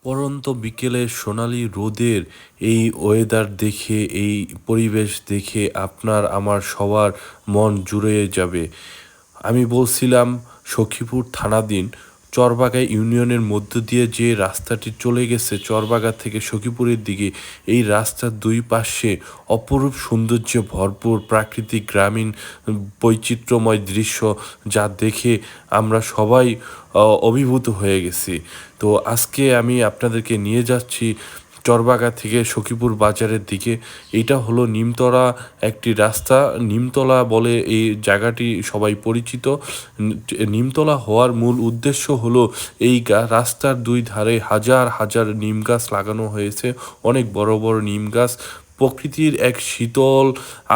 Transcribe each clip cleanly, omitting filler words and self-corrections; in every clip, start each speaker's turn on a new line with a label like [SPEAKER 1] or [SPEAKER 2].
[SPEAKER 1] পড়ন্ত বিকেলের সোনালি রোদের এই ওয়েদার দেখে, এই পরিবেশ দেখে আপনার আমার সবার মন জুড়ে যাবে। আমি বলছিলাম সখীপুর থানাধীন চরবাগা ইউনিয়নের মধ্য দিয়ে যে রাস্তাটি চলে গেছে চরবাগা থেকে সখীপুরের দিকে, এই রাস্তার দুই পাশে অপরূপ সৌন্দর্যে ভরপুর প্রাকৃতিক গ্রামীণ বৈচিত্র্যময় দৃশ্য, যা দেখে আমরা সবাই অভিভূত হয়ে গেছি। তো আজকে আমি আপনাদেরকে নিয়ে যাচ্ছি চরবাগা থেকে সখীপুর বাজারের দিকে। এটা হলো নিমতলা একটি রাস্তা, নিমতলা বলে এই জায়গাটি সবাই পরিচিত। নিমতলা হওয়ার মূল উদ্দেশ্য হলো এই রাস্তার দুই ধারে হাজার হাজার নিম গাছ লাগানো হয়েছে, অনেক বড় বড় নিম গাছ। প্রকৃতির এক শীতল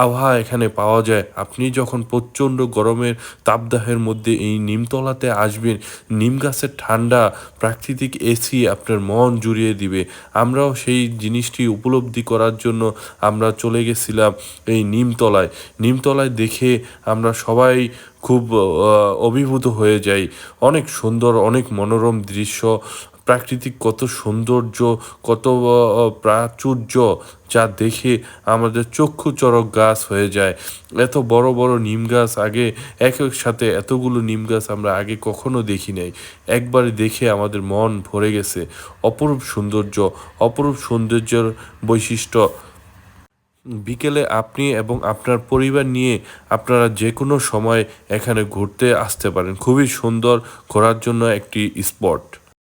[SPEAKER 1] আবহাওয়া এখানে পাওয়া যায়। আপনি যখন প্রচণ্ড গরমের তাপদাহের মধ্যে এই নিমতলাতে আসবেন, নিম গাছের ঠান্ডা প্রাকৃতিক এসি আপনার মন জুড়িয়ে দিবে। আমরাও সেই জিনিসটি উপলব্ধি করার জন্য আমরা চলে গেছিলাম এই নিমতলায়। নিমতলায় দেখে আমরা সবাই খুব অভিভূত হয়ে যাই। অনেক সুন্দর, অনেক মনোরম দৃশ্য, প্রাকৃতিক কত সৌন্দর্য, কত প্রাচুর্য, যা দেখে আমাদের চক্ষু চড়ক গাছ হয়ে যায়। এত বড় বড় নিম গাছ আগে এক সাথে এতগুলো নিম গাছ আমরা আগে কখনো দেখি নাই। একবারে দেখে আমাদের মন ভরে গেছে। অপরূপ সৌন্দর্য, অপরূপ সৌন্দর্যের বৈশিষ্ট্য। বিকেলে আপনি এবং আপনার পরিবার নিয়ে আপনারা যে কোনো সময় এখানে ঘুরতে আসতে পারেন। খুবই সুন্দর ঘোরার জন্য একটি স্পট।